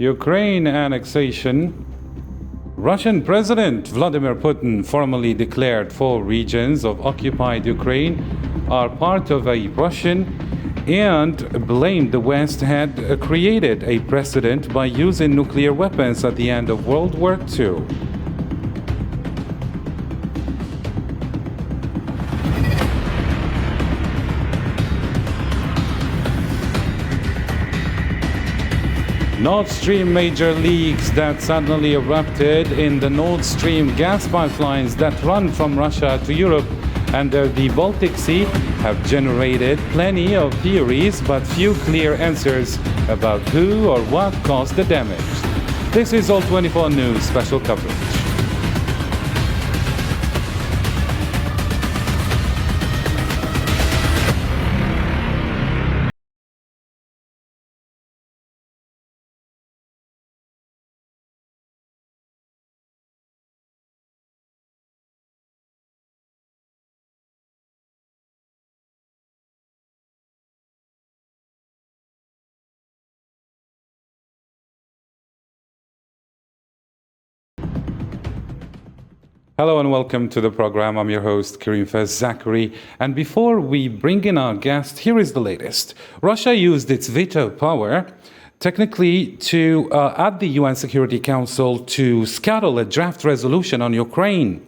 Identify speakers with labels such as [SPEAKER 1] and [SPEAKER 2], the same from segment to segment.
[SPEAKER 1] Ukraine annexation. Russian President Vladimir Putin formally declared 4 regions of occupied Ukraine are part of a Russian and blamed the West had created a precedent by using nuclear weapons at the end of World War II. Nord Stream major leaks that suddenly erupted in the Nord Stream gas pipelines that run from Russia to Europe under the Baltic Sea have generated plenty of theories but few clear answers about who or what caused the damage. This is All 24 News special coverage. Hello and welcome to the program. I'm your host, Karim Fez Zachary. And before we bring in our guest, here is the latest. Russia used its veto power, technically, at the UN Security Council to scuttle a draft resolution on Ukraine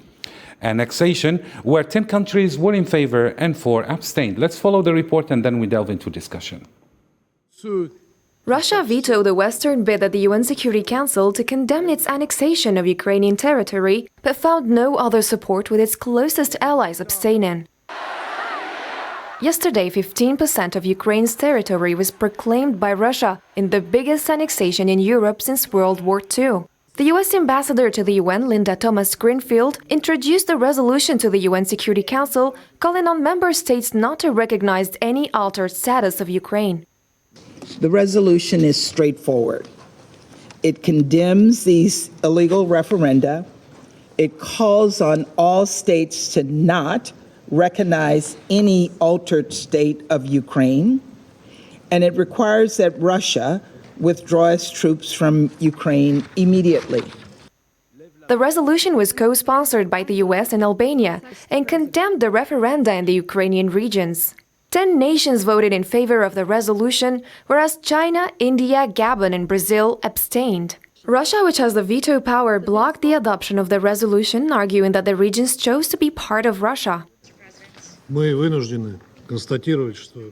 [SPEAKER 1] annexation, where 10 countries were in favor and 4 abstained. Let's follow the report and then we delve into discussion.
[SPEAKER 2] Russia vetoed the Western bid at the UN Security Council to condemn its annexation of Ukrainian territory, but found no other support, with its closest allies abstaining. Yesterday, 15% of Ukraine's territory was proclaimed by Russia in the biggest annexation in Europe since World War II. The US ambassador to the UN, Linda Thomas-Greenfield, introduced the resolution to the UN Security Council, calling on member states not to recognize any altered status of Ukraine.
[SPEAKER 3] The resolution is straightforward. It condemns these illegal referenda. It calls on all states to not recognize any altered state of Ukraine. And it requires that Russia withdraw its troops from Ukraine immediately.
[SPEAKER 2] The resolution was co-sponsored by the US and Albania and condemned the referenda in the Ukrainian regions. 10 nations voted in favor of the resolution, whereas China, India, Gabon and Brazil abstained. Russia, which has the veto power, blocked the adoption of the resolution, arguing that the regions chose to be part of Russia.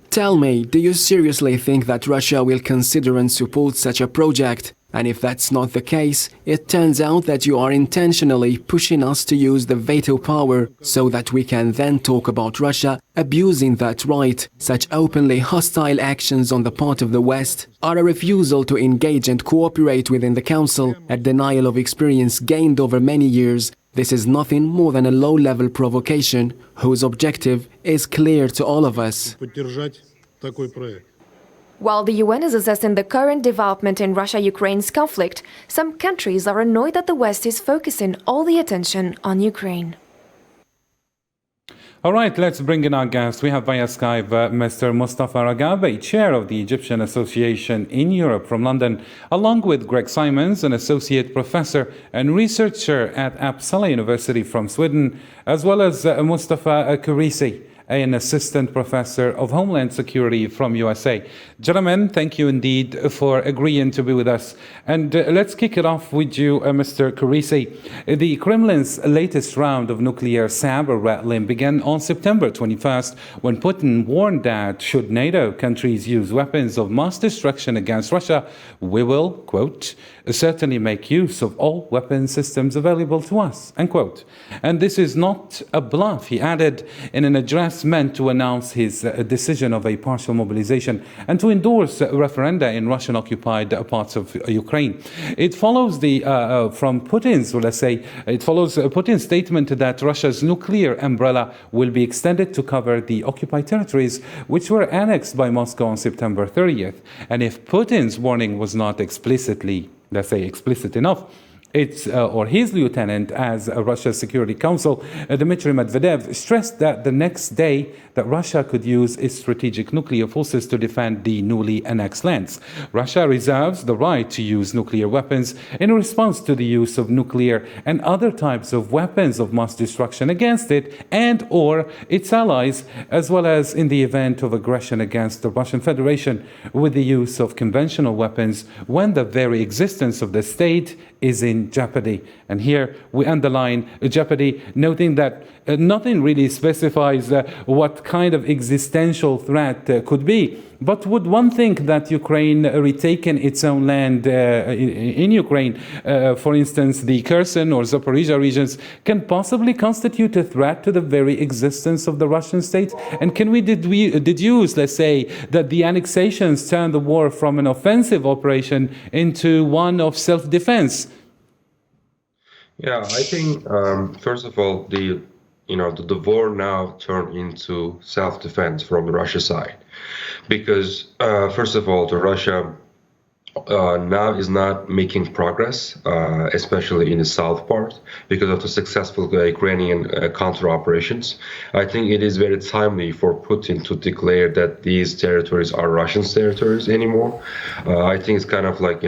[SPEAKER 4] Tell me, do you seriously think that Russia will consider and support such a project? And if that's not the case, it turns out that you are intentionally pushing us to use the veto power so that we can then talk about Russia abusing that right. Such openly hostile actions on the part of the West are a refusal to engage and cooperate within the Council, a denial of experience gained over many years. This is nothing more than a low-level provocation whose objective is clear to all of us.
[SPEAKER 2] While the UN is assessing the current development in Russia-Ukraine's conflict, some countries are annoyed that the West is focusing all the attention on Ukraine.
[SPEAKER 1] All right, let's bring in our guest. We have via Skype Mr. Mustafa Ragabi, chair of the Egyptian Association in Europe from London, along with Greg Simons, an associate professor and researcher at Uppsala University from Sweden, as well as Mustafa Kurisi, an assistant professor of Homeland Security from USA. Gentlemen, thank you indeed for agreeing to be with us. And let's kick it off with you, Mr. Kurisi. The Kremlin's latest round of nuclear saber rattling began on September 21st, when Putin warned that should NATO countries use weapons of mass destruction against Russia, we will, quote, certainly make use of all weapon systems available to us, unquote. And this is not a bluff, he added in an address meant to announce his decision of a partial mobilization and to endorse referenda in Russian-occupied parts of Ukraine. It follows from Putin's, it follows Putin's statement that Russia's nuclear umbrella will be extended to cover the occupied territories which were annexed by Moscow on September 30th. And if Putin's warning was not explicit enough, his lieutenant as Russia's Security Council, Dmitry Medvedev, stressed that the next day that Russia could use its strategic nuclear forces to defend the newly annexed lands. Russia reserves the right to use nuclear weapons in response to the use of nuclear and other types of weapons of mass destruction against it and or its allies, as well as in the event of aggression against the Russian Federation with the use of conventional weapons when the very existence of the state is in jeopardy. And here we underline jeopardy, noting that nothing really specifies what kind of existential threat could be. But would one think that Ukraine retaking its own land in Ukraine, for instance, the Kherson or Zaporizhia regions, can possibly constitute a threat to the very existence of the Russian state? And can we deduce, let's say, that the annexations turned the war from an offensive operation into one of self-defense?
[SPEAKER 5] Yeah, I think first of all, the war now turned into self-defense from the Russia side, because first of all, the Russia now is not making progress, especially in the south part, because of the successful Ukrainian counter operations. I think it is very timely for Putin to declare that these territories are Russian territories anymore. I think it's kind of like,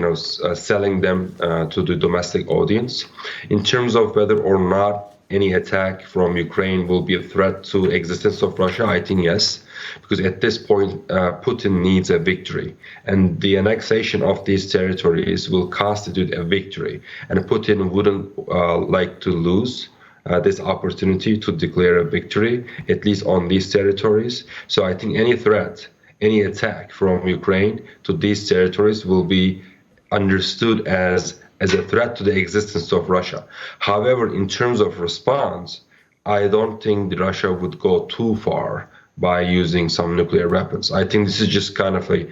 [SPEAKER 5] selling them to the domestic audience. In terms of whether or not any attack from Ukraine will be a threat to existence of Russia, I think yes, because at this point, Putin needs a victory, and the annexation of these territories will constitute a victory, and Putin wouldn't like to lose this opportunity to declare a victory, at least on these territories. So I think any threat, any attack from Ukraine to these territories will be understood as a threat to the existence of Russia. However, in terms of response, I don't think Russia would go too far by using some nuclear weapons. I think this is just kind of a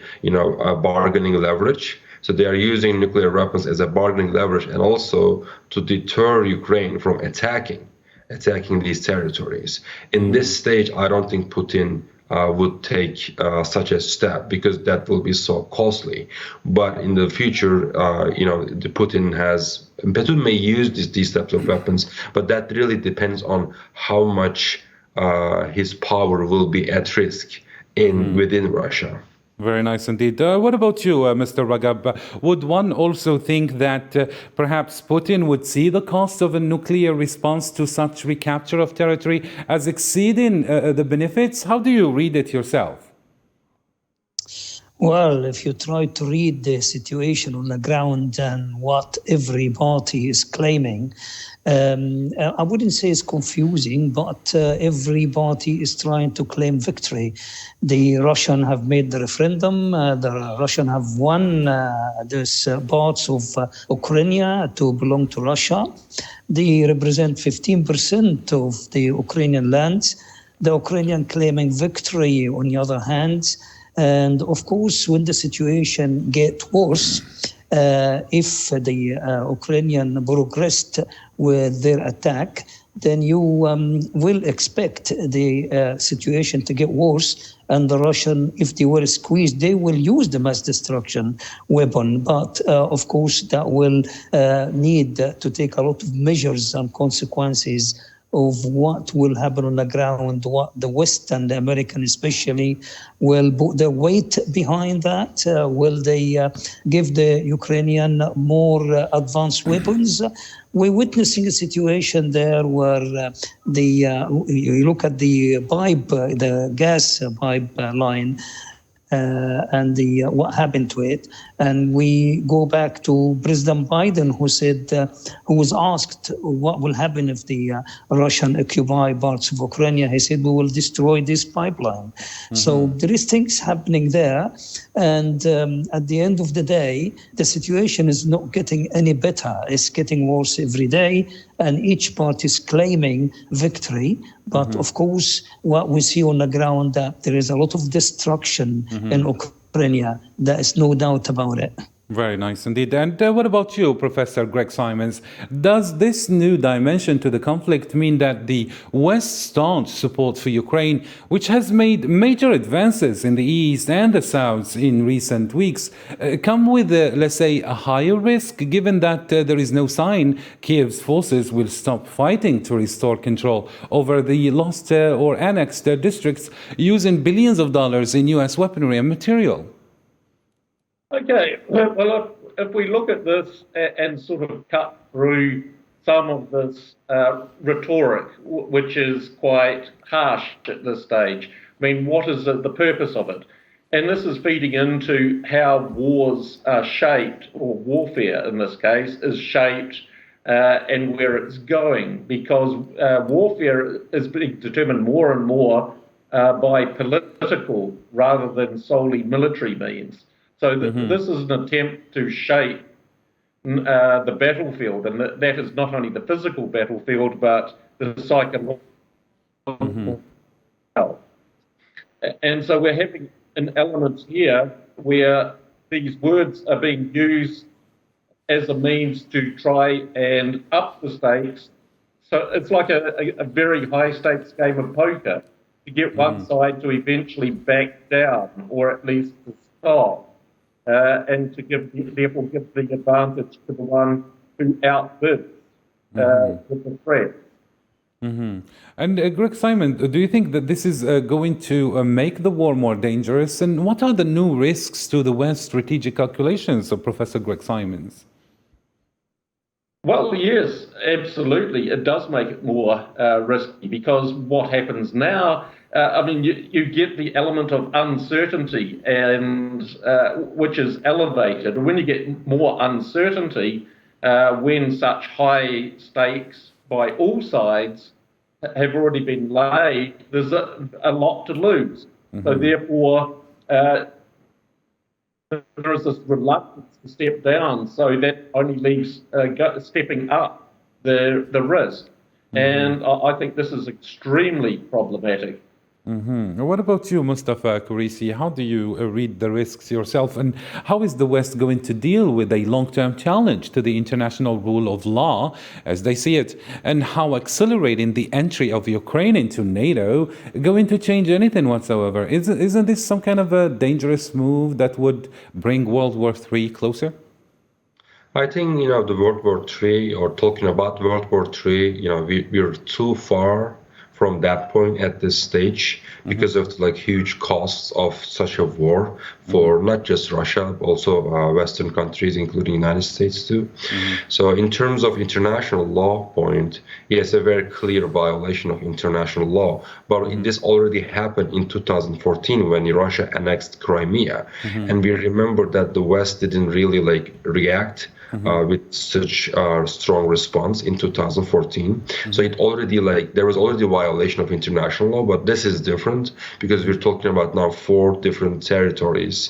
[SPEAKER 5] bargaining leverage. So they are using nuclear weapons as a bargaining leverage, and also to deter Ukraine from attacking these territories. In this stage, I don't think Putin would take such a step, because that will be so costly. But in the future, Putin may use these types of weapons, but that really depends on how much his power will be at risk within Russia.
[SPEAKER 1] Very nice indeed. What about you, Mr. Ragab? Would one also think that perhaps Putin would see the cost of a nuclear response to such recapture of territory as exceeding the benefits? How do you read it yourself?
[SPEAKER 6] Well, if you try to read the situation on the ground and what every party is claiming, I wouldn't say it's confusing, but every party is trying to claim victory. The Russians have made the referendum. The Russians have won these parts of Ukraine to belong to Russia. They represent 15% of the Ukrainian lands. The Ukrainian claiming victory on the other hand. And of course, when the situation gets worse, if the Ukrainian progressed with their attack, then you will expect the situation to get worse. And the Russian, if they were squeezed, they will use the mass destruction weapon. But of course, that will need to take a lot of measures and consequences of what will happen on the ground, what the West and the American especially will put their weight behind that. Will they give the Ukrainian more advanced weapons? We're witnessing a situation there where you look at the pipe, the gas pipeline, and what happened to it. And we go back to President Biden, who was asked what will happen if the Russian occupy parts of Ukraine. He said, we will destroy this pipeline. So there is things happening there. And at the end of the day, the situation is not getting any better. It's getting worse every day. And each party is claiming victory. But of course, what we see on the ground, that there is a lot of destruction in Ukraine. There is no doubt about it.
[SPEAKER 1] Very nice indeed. And what about you, Professor Greg Simons? Does this new dimension to the conflict mean that the West's staunch support for Ukraine, which has made major advances in the East and the South in recent weeks, come with, let's say, a higher risk, given that there is no sign Kiev's forces will stop fighting to restore control over the lost or annexed districts using billions of dollars in U.S. weaponry and material?
[SPEAKER 7] Okay, well, if we look at this and sort of cut through some of this rhetoric, which is quite harsh at this stage, I mean, what is the purpose of it? And this is feeding into how wars are shaped, or warfare in this case, is shaped and where it's going, because warfare is being determined more and more by political rather than solely military means. So this is an attempt to shape the battlefield, and that is not only the physical battlefield, but the psychological. And so we're having an element here where these words are being used as a means to try and up the stakes. So it's like a very high stakes game of poker to get one side to eventually back down, or at least to stop. And to therefore give the advantage to the one who outbids with the threat.
[SPEAKER 1] And Greg Simon, do you think that this is going to make the war more dangerous? And what are the new risks to the West's strategic calculations of Professor Greg Simons?
[SPEAKER 7] Well, yes, absolutely. It does make it more risky, because what happens now, I mean, you get the element of uncertainty, and which is elevated. When you get more uncertainty, when such high stakes by all sides have already been laid, there's a lot to lose. So therefore, there is this reluctance to step down, so that only leaves stepping up the risk. And I think this is extremely problematic.
[SPEAKER 1] What about you, Mustafa Kurisi? How do you read the risks yourself? And how is the West going to deal with a long-term challenge to the international rule of law as they see it? And how accelerating the entry of Ukraine into NATO going to change anything whatsoever? Isn't this some kind of a dangerous move that would bring World War III closer?
[SPEAKER 5] I think, the World War III, or talking about World War III, we're too far from that point at this stage because of the huge costs of such a war for not just Russia, but also Western countries, including United States too. So in terms of international law point, yes, a very clear violation of international law. But this already happened in 2014 when Russia annexed Crimea. And we remember that the West didn't really react with such strong response in 2014. So it already there was already a violation of international law, but this is different because we're talking about now 4 different territories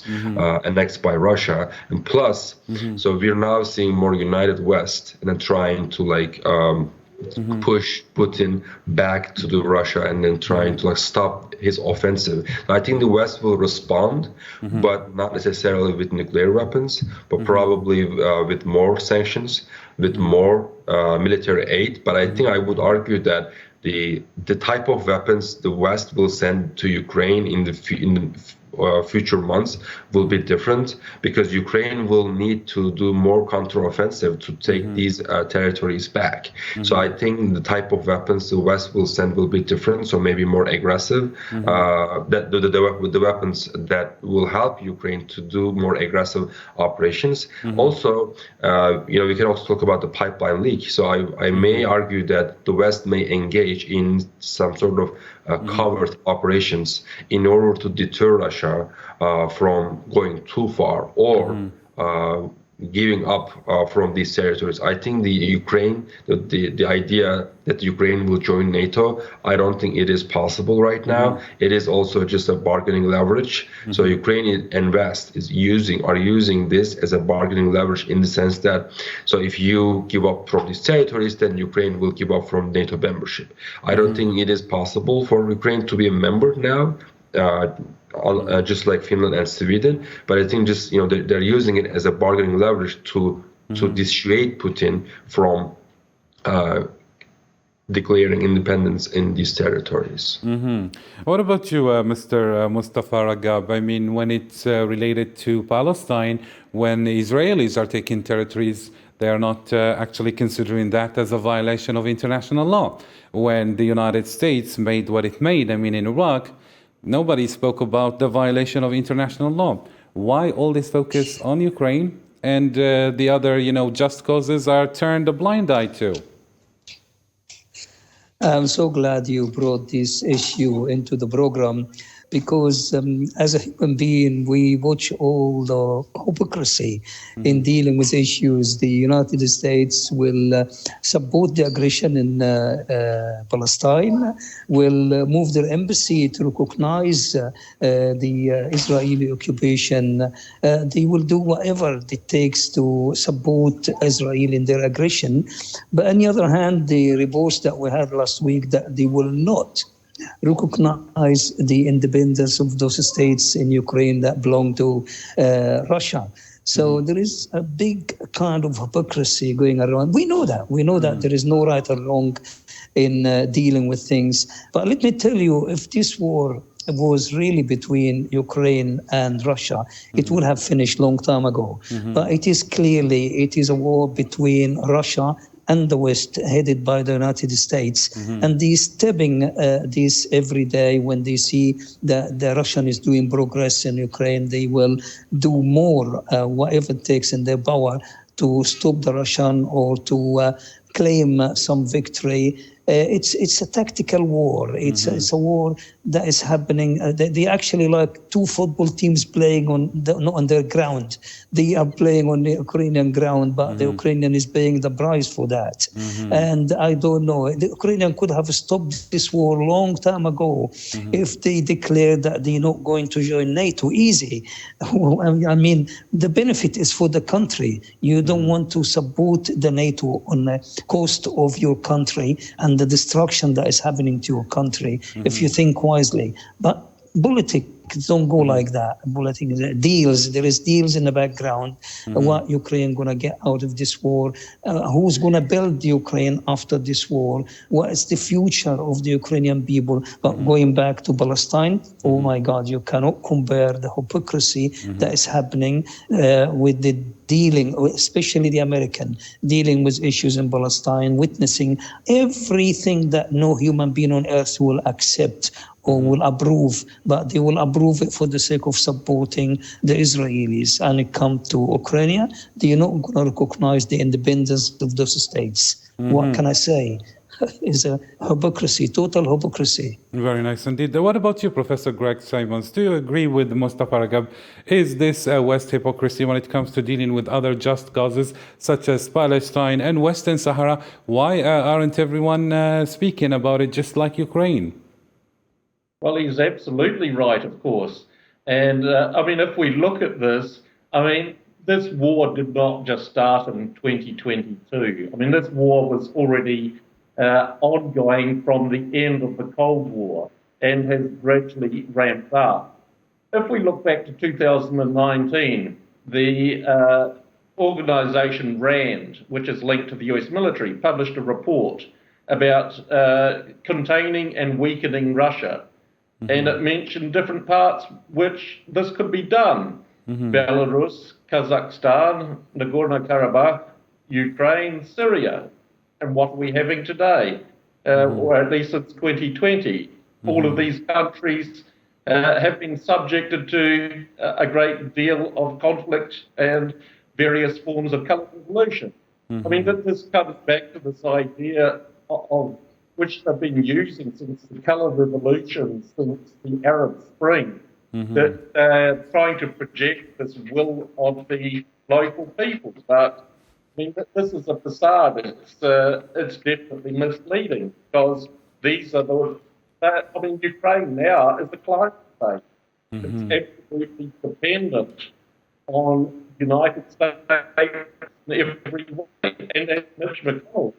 [SPEAKER 5] annexed by Russia, and plus, so we're now seeing more united West and then trying to push Putin back to the Russia and then trying to stop his offensive. I think the West will respond, but not necessarily with nuclear weapons, but probably with more sanctions, with more military aid. But I think I would argue that the type of weapons the West will send to Ukraine in the future months will be different, because Ukraine will need to do more counteroffensive to take these territories back. So I think the type of weapons the West will send will be different, so maybe more aggressive. That the weapons that will help Ukraine to do more aggressive operations. Also, we can also talk about the pipeline leak. So I may argue that the West may engage in some sort of covert operations in order to deter Russia from going too far or giving up from these territories. I think the idea that Ukraine will join NATO, I don't think it is possible right now. It is also just a bargaining leverage. So Ukraine and West are using this as a bargaining leverage, in the sense that, so if you give up from these territories, then Ukraine will give up from NATO membership. I don't think it is possible for Ukraine to be a member now just like Finland and Sweden. But I think just they're using it as a bargaining leverage to dissuade Putin from declaring independence in these territories.
[SPEAKER 1] What about you, Mr. Mustafa Ragab? I mean, when it's related to Palestine, when Israelis are taking territories, they are not actually considering that as a violation of international law. When the United States made what it made, I mean, in Iraq, nobody spoke about the violation of international law. Why all this focus on Ukraine and the other, just causes are turned a blind eye to?
[SPEAKER 6] I'm so glad you brought this issue into the program because as a human being, we watch all the hypocrisy in dealing with issues. The United States will support the aggression in Palestine, will move their embassy to recognize the Israeli occupation. They will do whatever it takes to support Israel in their aggression. But on the other hand, the reports that we had last week that they will not recognize the independence of those states in Ukraine that belong to Russia. So there is a big kind of hypocrisy going around. We know that. We know that there is no right or wrong in dealing with things. But let me tell you, if this war was really between Ukraine and Russia, it would have finished long time ago. But it is a war between Russia and the West, headed by the United States. And they're stepping this every day when they see that the Russian is doing progress in Ukraine. They will do more, whatever it takes in their power, to stop the Russian or to claim some victory. It's a tactical war. It's a war that is happening. They actually like two football teams playing not on their ground. They are playing on the Ukrainian ground, but the Ukrainian is paying the price for that. And I don't know. The Ukrainian could have stopped this war a long time ago if they declared that they're not going to join NATO. Easy. I mean, the benefit is for the country. You don't want to support the NATO on the cost of your country and the destruction that is happening to your country, if you think wisely. But politics don't go like that. Politics, deals, there is deals in the background. What Ukraine going to get out of this war? Who's going to build Ukraine after this war? What is the future of the Ukrainian people? But going back to Palestine, oh my God, you cannot compare the hypocrisy that is happening with the dealing, especially the American, dealing with issues in Palestine, witnessing everything that no human being on earth will accept or will approve, but they will approve it for the sake of supporting the Israelis. And it comes to Ukraine, they're not going to recognize the independence of those states. What can I say? It's a hypocrisy, total hypocrisy.
[SPEAKER 1] Very nice indeed. What about you, Professor Greg Simons? Do you agree with Mustafa Ragab? Is this West hypocrisy when it comes to dealing with other just causes such as Palestine and Western Sahara? Why aren't everyone speaking about it just like Ukraine?
[SPEAKER 7] Well, he's absolutely right, of course. And I mean, if we look at this, I mean, this war did not just start in 2022. I mean, this war was already ongoing from the end of the Cold War and has gradually ramped up. If we look back to 2019, the organization RAND, which is linked to the US military, published a report about containing and weakening Russia. And it mentioned different parts which this could be done. Belarus, Kazakhstan, Nagorno-Karabakh, Ukraine, Syria. And what are we having today? Or at least since 2020. All of these countries have been subjected to a great deal of conflict and various forms of color revolution. I mean, this comes back to this idea of which they've been using since the color revolution, since the Arab Spring, that they're trying to project this will of the local people. But I mean, this is a facade. It's definitely misleading because these are I mean, Ukraine now is a climate state. It's absolutely dependent on the United States in every way. And as Mitch McConnell,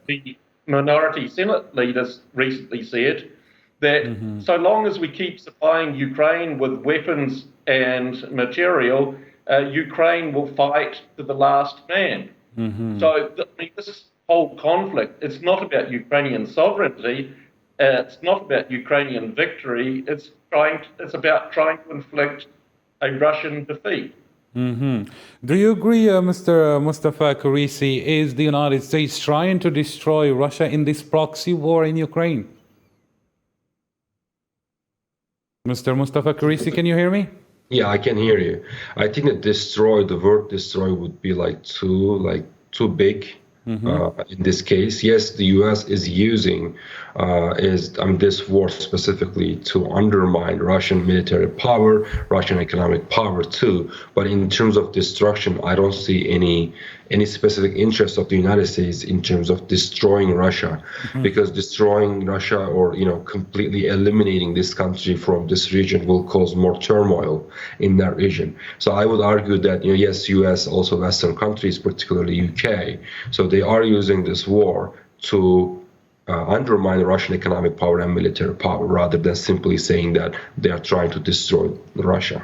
[SPEAKER 7] the minority Senate leader, recently said, that so long as we keep supplying Ukraine with weapons and material, Ukraine will fight to the last man. So this whole conflict, it's not about Ukrainian sovereignty, it's not about Ukrainian victory, it's about trying to inflict a Russian defeat.
[SPEAKER 1] Do you agree, Mr. Mustafa Karisi, is the United States trying to destroy Russia in this proxy war in Ukraine? Mr. Mustafa Karisi, can you hear me?
[SPEAKER 5] Yeah, I can hear you. I think that the word destroy would be too big in this case. Yes, the U.S. is using this war specifically to undermine Russian military power, Russian economic power too. But in terms of destruction, I don't see any specific interest of the United States in terms of destroying Russia, because destroying Russia or completely eliminating this country from this region will cause more turmoil in that region. So I would argue that yes, U.S. also Western countries, particularly UK, so they are using this war to undermine Russian economic power and military power, rather than simply saying that they are trying to destroy Russia.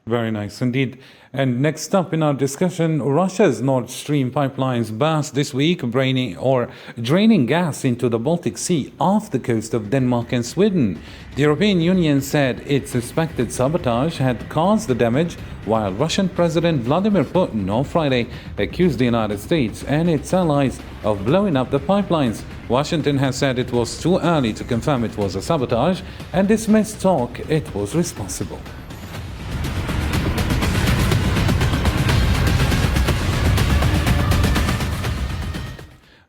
[SPEAKER 1] Very nice indeed. And next up in our discussion, Russia's Nord Stream pipelines burst this week, draining gas into the Baltic Sea off the coast of Denmark and Sweden. The European Union said its suspected sabotage had caused the damage, while Russian President Vladimir Putin on Friday accused the United States and its allies of blowing up the pipelines. Washington has said it was too early to confirm it was a sabotage and dismissed talk it was responsible.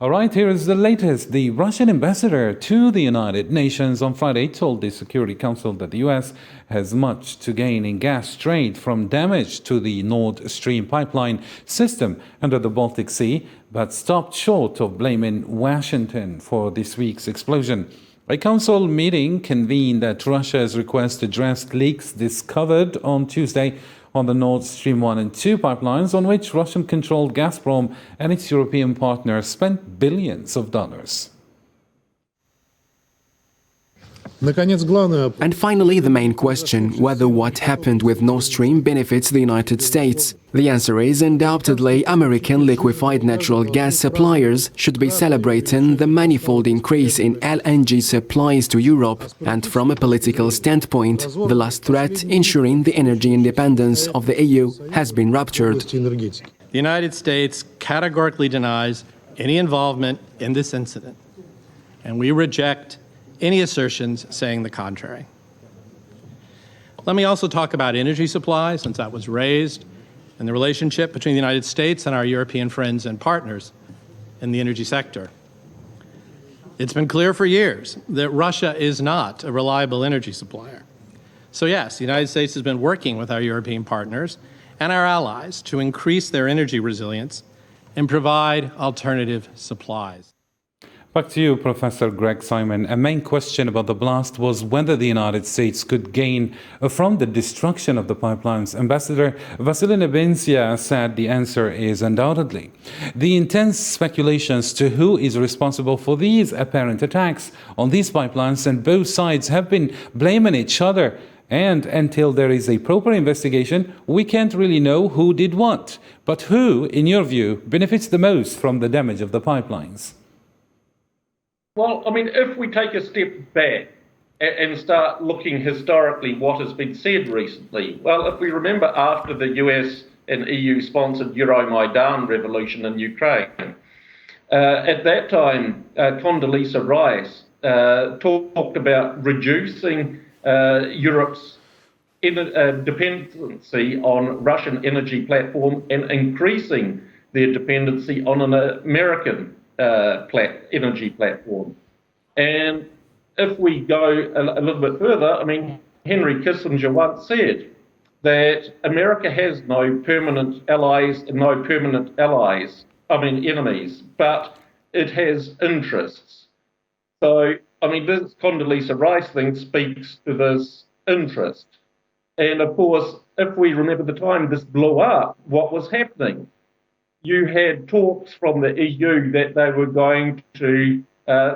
[SPEAKER 1] All right, here is the latest. The Russian ambassador to the United Nations on Friday told the Security Council that the U.S. has much to gain in gas trade from damage to the Nord Stream pipeline system under the Baltic Sea, but stopped short of blaming Washington for this week's explosion. A council meeting convened at Russia's request addressed leaks discovered on Tuesday on the Nord Stream 1 and 2 pipelines, on which Russian-controlled Gazprom and its European partners spent billions of dollars.
[SPEAKER 4] And finally, the main question, whether what happened with Nord Stream benefits the United States. The answer is undoubtedly American liquefied natural gas suppliers should be celebrating the manifold increase in LNG supplies to Europe, and from a political standpoint, the last threat ensuring the energy independence of the EU has been ruptured.
[SPEAKER 8] The United States categorically denies any involvement in this incident, and we reject any assertions saying the contrary. Let me also talk about energy supply, since that was raised, and the relationship between the United States and our European friends and partners in the energy sector. It's been clear for years that Russia is not a reliable energy supplier. So yes, the United States has been working with our European partners and our allies to increase their energy resilience and provide alternative supplies.
[SPEAKER 1] Back to you, Professor Greg Simon. A main question about the blast was whether the United States could gain from the destruction of the pipelines. Ambassador Vasily Nebenzia said the answer is undoubtedly. The intense speculations to who is responsible for these apparent attacks on these pipelines, and both sides have been blaming each other. And until there is a proper investigation, we can't really know who did what. But who, in your view, benefits the most from the damage of the pipelines?
[SPEAKER 7] Well, I mean, if we take a step back and start looking historically what has been said recently, well, if we remember after the US and EU-sponsored Euromaidan revolution in Ukraine, at that time, Condoleezza Rice talked about reducing Europe's dependency on Russian energy platform and increasing their dependency on an American energy platform. And if we go a little bit further, I mean, Henry Kissinger once said that America has no permanent enemies, but it has interests. So, I mean, this Condoleezza Rice thing speaks to this interest. And of course, if we remember the time this blew up, what was happening? You had talks from the EU that they were going to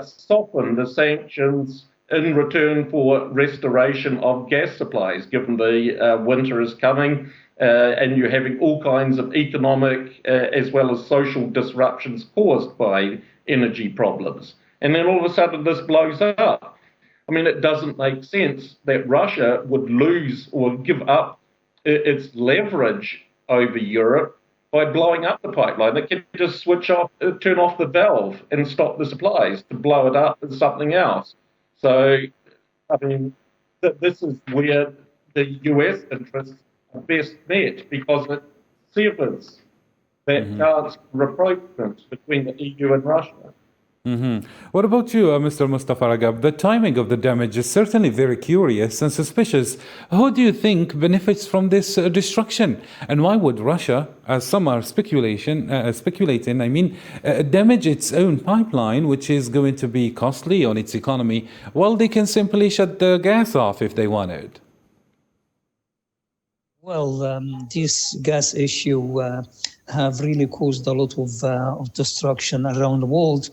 [SPEAKER 7] soften the sanctions in return for restoration of gas supplies, given the winter is coming and you're having all kinds of economic as well as social disruptions caused by energy problems. And then all of a sudden this blows up. I mean, it doesn't make sense that Russia would lose or give up its leverage over Europe by blowing up the pipeline. It can just switch off, turn off the valve and stop the supplies to blow it up as something else. So, I mean, this is where the US interests are best met, because it severs that chance for approachment between the EU and Russia.
[SPEAKER 1] What about you, Mr. Mustafa Ragab? The timing of the damage is certainly very curious and suspicious. Who do you think benefits from this destruction? And why would Russia, as some are speculating, damage its own pipeline, which is going to be costly on its economy, while they can simply shut the gas off if they wanted?
[SPEAKER 6] Well, this gas issue have really caused a lot of destruction around the world.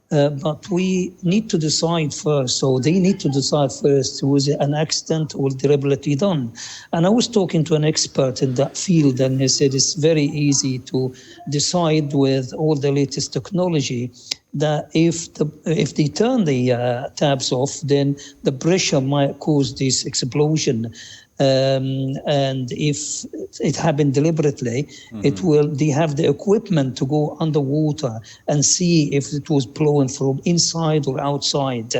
[SPEAKER 6] But we need to decide first, so they need to decide first, was it an accident or deliberately done? And I was talking to an expert in that field, and he said it's very easy to decide with all the latest technology that if they turn the tabs off, then the pressure might cause this explosion. And if it happened deliberately, they have the equipment to go underwater and see if it was blown from inside or outside.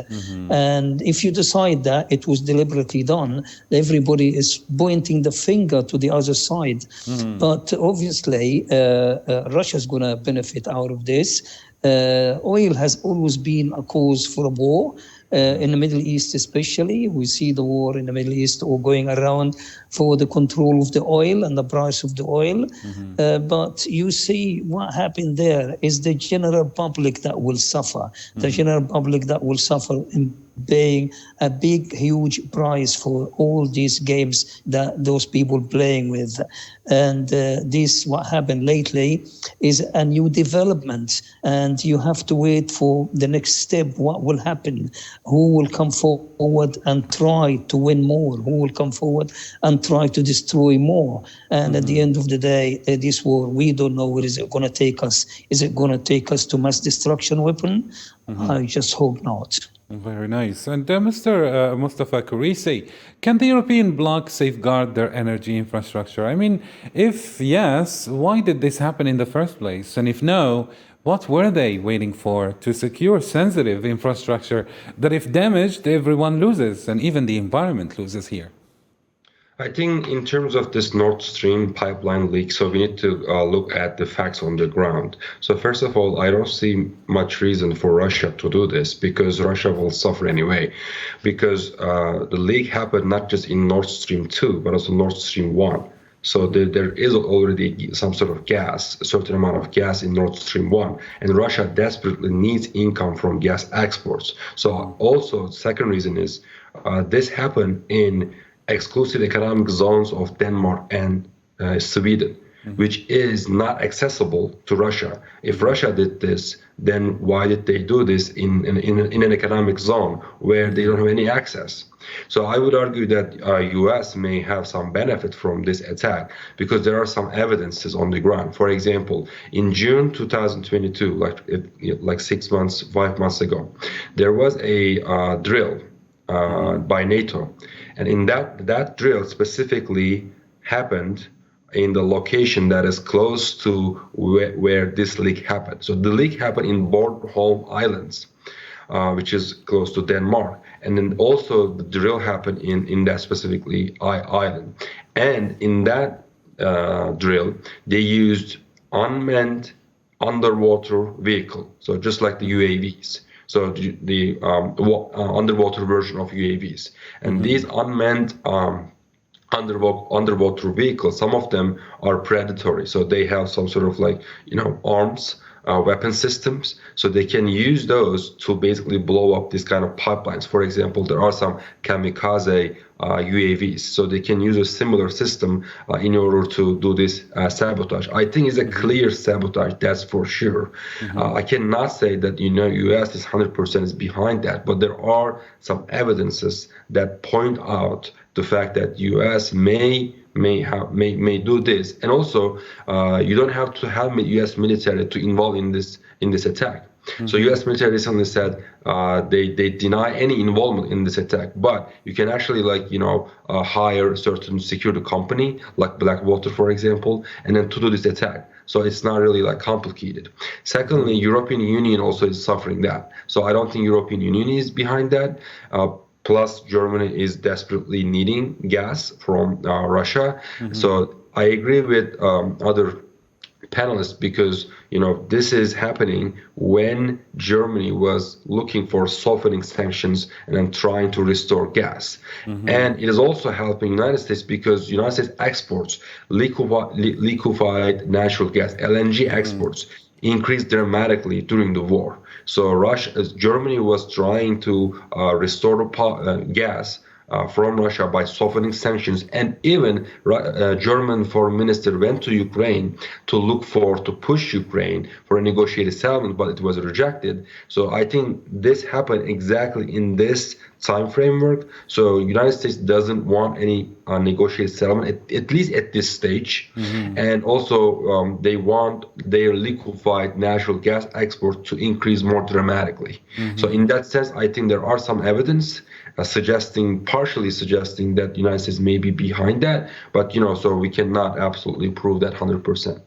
[SPEAKER 6] And if you decide that it was deliberately done, everybody is pointing the finger to the other side. But obviously, Russia's going to benefit out of this. Oil has always been a cause for a war. In the Middle East especially, we see the war in the Middle East all going around for the control of the oil and the price of the oil. But you see what happened there is the general public that will suffer. The general public that will suffer in paying a big, huge price for all these games that those people playing with. And what happened lately is a new development, and you have to wait for the next step. What will happen? Who will come forward and try to win more? Who will come forward and try to destroy more? And at the end of the day, this war, we don't know where is it going to take us. Is it going to take us to mass destruction weapon? I just hope not.
[SPEAKER 1] Very nice. And Mr. Mustafa Kurisi, can the European bloc safeguard their energy infrastructure? I mean, if yes, why did this happen in the first place? And if no, what were they waiting for to secure sensitive infrastructure that if damaged, everyone loses and even the environment loses here?
[SPEAKER 5] I think in terms of this Nord Stream pipeline leak, so we need to look at the facts on the ground. So first of all, I don't see much reason for Russia to do this, because Russia will suffer anyway, because the leak happened not just in Nord Stream 2, but also Nord Stream 1. So there is already some sort of gas, a certain amount of gas in Nord Stream 1, and Russia desperately needs income from gas exports. So also, second reason is this happened in exclusive economic zones of Denmark and Sweden, which is not accessible to Russia. If Russia did this, then why did they do this in an economic zone where they don't have any access? So I would argue that US may have some benefit from this attack, because there are some evidences on the ground. For example, in June 2022, like 5 months ago, there was a drill by NATO. And in that drill specifically happened in the location that is close to where this leak happened. So the leak happened in Bornholm Islands, which is close to Denmark. And then also the drill happened in that specifically island. And in that drill, they used unmanned underwater vehicle. So just like the UAVs. So the underwater version of UAVs. And these unmanned underwater vehicles, some of them are predatory. So they have some sort of arms weapon systems, so they can use those to basically blow up these kind of pipelines. For example, there are some kamikaze UAVs, so they can use a similar system in order to do this sabotage. I think it's a clear sabotage, that's for sure. I cannot say that U.S. is 100% is behind that, but there are some evidences that point out the fact that U.S. may do this, and also you don't have to have U.S. military to involve in this attack. So U.S. military recently said they deny any involvement in this attack, but you can actually hire a certain security company like Blackwater, for example, and then to do this attack. So it's not really complicated. Secondly, European Union also is suffering that. So I don't think European Union is behind that. Plus, Germany is desperately needing gas from Russia. So I agree with other panelists, because this is happening when Germany was looking for softening sanctions and then trying to restore gas. And it is also helping United States, because United States exports liquefied natural gas, LNG exports, increased dramatically during the war. So Germany was trying to restore gas from Russia by softening sanctions, and even German foreign minister went to Ukraine to push Ukraine for a negotiated settlement, but it was rejected. So I think this happened exactly in this time framework. So United States doesn't want any negotiated settlement, at least at this stage. And also they want their liquefied natural gas export to increase more dramatically. So in that sense, I think there are some evidence partially suggesting that the United States may be behind that, but so we cannot absolutely prove that 100%.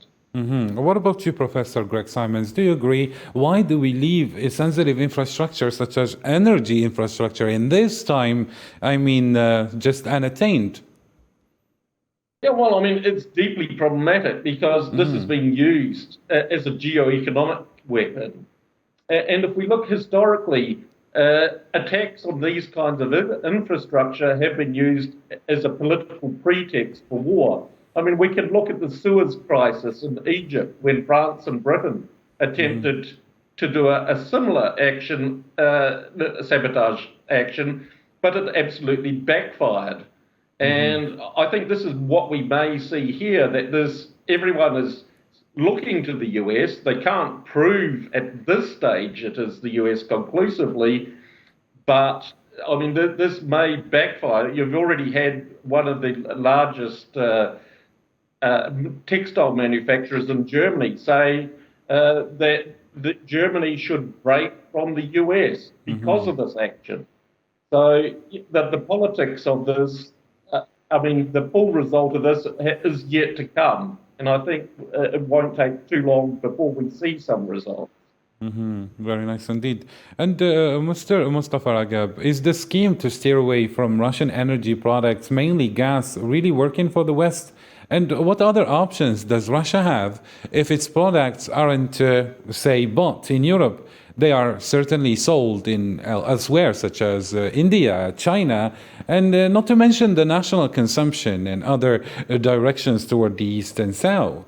[SPEAKER 1] What about you, Professor Greg Simons? Do you agree? Why do we leave a sensitive infrastructure such as energy infrastructure in this time, just unattained?
[SPEAKER 7] Yeah, well, it's deeply problematic, because this has been used as a geo-economic weapon. And if we look historically, attacks on these kinds of infrastructure have been used as a political pretext for war. We can look at the Suez crisis in Egypt, when France and Britain attempted to do a similar action, sabotage action, but it absolutely backfired. And I think this is what we may see here, that everyone is looking to the US. They can't prove at this stage it is the US conclusively, but this may backfire. You've already had one of the largest textile manufacturers in Germany say that Germany should break from the US because of this action. So the politics of this, the full result of this is yet to come. And I think it won't take too long before we see some results.
[SPEAKER 1] Very nice indeed. And Mr. Mustafa Ragab, is the scheme to steer away from Russian energy products, mainly gas, really working for the West? And what other options does Russia have if its products aren't, say, bought in Europe? They are certainly sold in elsewhere, such as India, China, and not to mention the national consumption in other directions toward the east and south.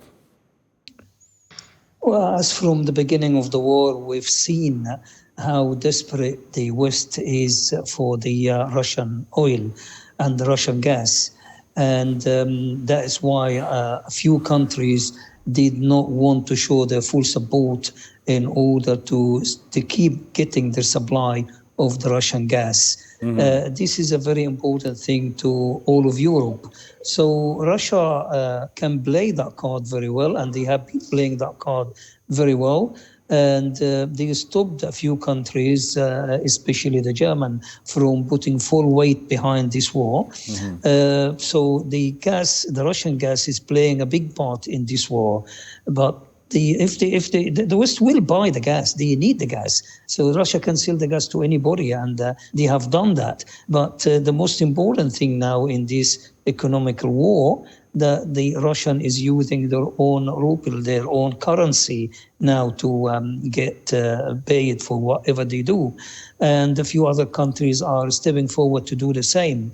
[SPEAKER 6] Well, as from the beginning of the war, we've seen how desperate the West is for the Russian oil and the Russian gas. And that is why a few countries did not want to show their full support in order to keep getting their supply of the Russian gas. This is a very important thing to all of Europe. So Russia can play that card very well, and they have been playing that card very well. And they stopped a few countries, especially the German, from putting full weight behind this war. So the Russian gas is playing a big part in this war. But the West will buy the gas. They need the gas. So Russia can sell the gas to anybody, and they have done that. But the most important thing now in this economical war, that the Russian is using their own ruble, their own currency now to get paid for whatever they do. And a few other countries are stepping forward to do the same.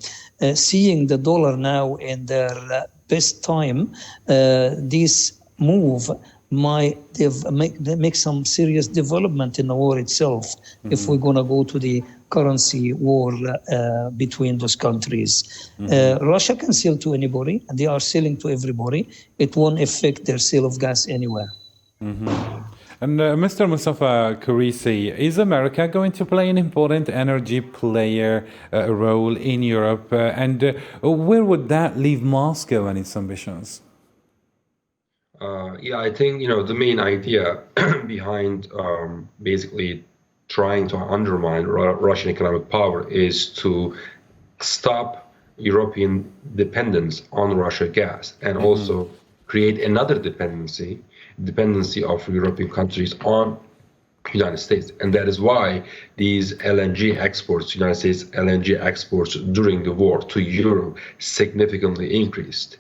[SPEAKER 6] Seeing the dollar now in their best time, this move might make some serious development in the war itself if we're going to go to the currency war between those countries. Russia can sell to anybody, and they are selling to everybody. It won't affect their sale of gas anywhere.
[SPEAKER 1] And Mr. Mustafa Kurisi, is America going to play an important energy player role in Europe? And where would that leave Moscow and its ambitions?
[SPEAKER 5] Yeah, I think, the main idea behind basically trying to undermine Russian economic power is to stop European dependence on Russian gas and also create another dependency of European countries on United States. And that is why these LNG exports, United States LNG exports during the war to Europe significantly increased.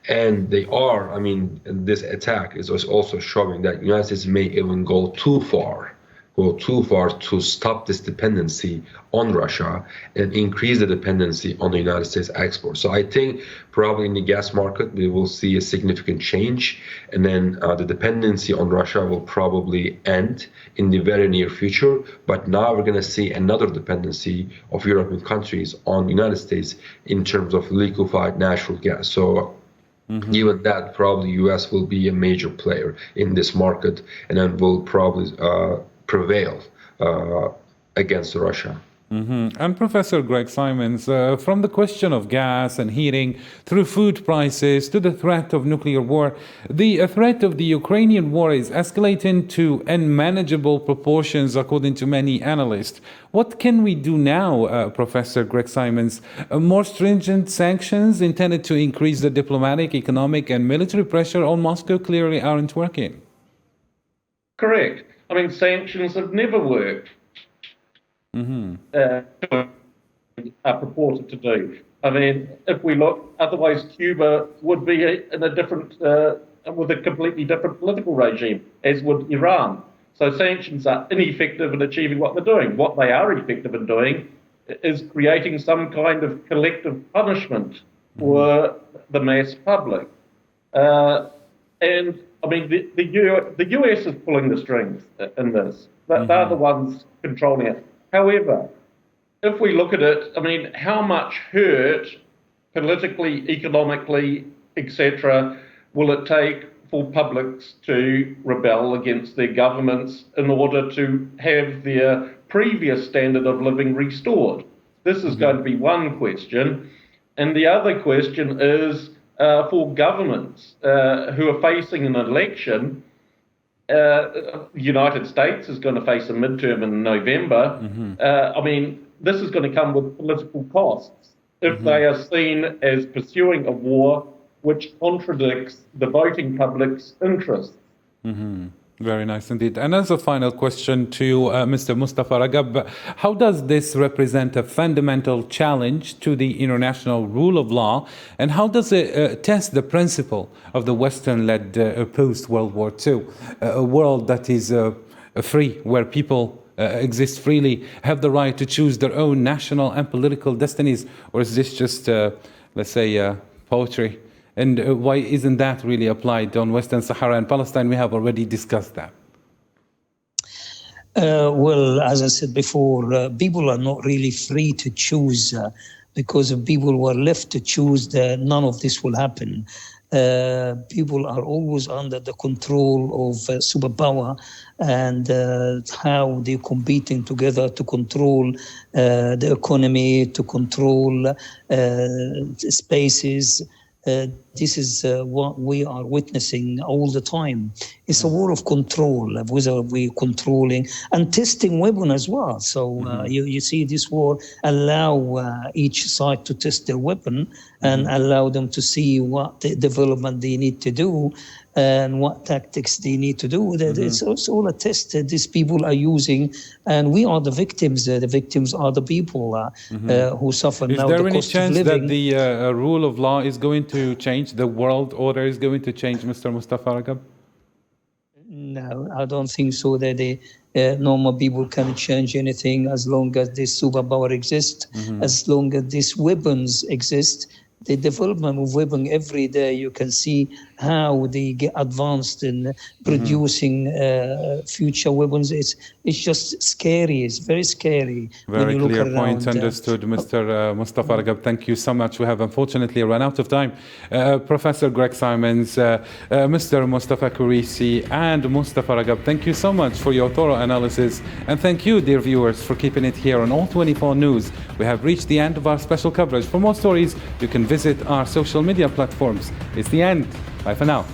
[SPEAKER 5] And they are, this attack is also showing that the United States may even go too far to stop this dependency on Russia and increase the dependency on the United States exports. So I think probably in the gas market, we will see a significant change. And then the dependency on Russia will probably end in the very near future. But now we're going to see another dependency of European countries on the United States in terms of liquefied natural gas. So given that, probably U.S. will be a major player in this market and then will probably prevail against Russia.
[SPEAKER 1] And Professor Greg Simons, from the question of gas and heating through food prices to the threat of nuclear war, the threat of the Ukrainian war is escalating to unmanageable proportions according to many analysts. What can we do now, Professor Greg Simons? More stringent sanctions intended to increase the diplomatic, economic and military pressure on Moscow clearly aren't working.
[SPEAKER 7] Correct. Sanctions have never worked. Are purported to do. If we look, otherwise Cuba would be in a different, with a completely different political regime, as would Iran. So sanctions are ineffective in achieving what they're doing. What they are effective in doing is creating some kind of collective punishment for the mass public. And the US is pulling the strings in this. They're the ones controlling it. However, if we look at it, how much hurt politically, economically, etc., will it take for publics to rebel against their governments in order to have their previous standard of living restored? This is going to be one question. And the other question is for governments who are facing an election. The United States is going to face a midterm in November. This is going to come with political costs if they are seen as pursuing a war which contradicts the voting public's interests.
[SPEAKER 1] Very nice indeed. And as a final question to Mr. Mustafa Ragab, how does this represent a fundamental challenge to the international rule of law, and how does it test the principle of the Western-led post-World War II, a world that is free, where people exist freely, have the right to choose their own national and political destinies? Or is this just, let's say, poetry? And why isn't that really applied on Western Sahara and Palestine? We have already discussed that.
[SPEAKER 6] Well, as I said before, people are not really free to choose because if people were left to choose, none of this will happen. People are always under the control of superpower and how they're competing together to control the economy, to control spaces. This is what we are witnessing all the time. It's a war of control, whether we're controlling and testing weapons as well. So you see this war allow each side to test their weapon and allow them to see what development they need to do and what tactics they need to do. It's also all a test that these people are using, and we are the victims. The victims are the people who suffer now the cost of living.
[SPEAKER 1] Is there any chance that the rule of law is going to change, the world order is going to change, Mr. Mustafa Ragab?
[SPEAKER 6] No, I don't think so. That the normal people can change anything as long as this superpower exists, as long as these weapons exist. The development of weapons every day, you can see how they get advanced in producing future weapons. It's just scary. It's very scary.
[SPEAKER 1] Very
[SPEAKER 6] when you
[SPEAKER 1] clear
[SPEAKER 6] look
[SPEAKER 1] point.
[SPEAKER 6] around,
[SPEAKER 1] Understood, Mr. Mustafa Ragab. Thank you so much. We have unfortunately run out of time. Professor Greg Simons, Mr. Mustafa Kurisi, and Mustafa Ragab, thank you so much for your thorough analysis. And thank you, dear viewers, for keeping it here on All 24 News. We have reached the end of our special coverage. For more stories, you can visit our social media platforms. It's the end. Bye for now.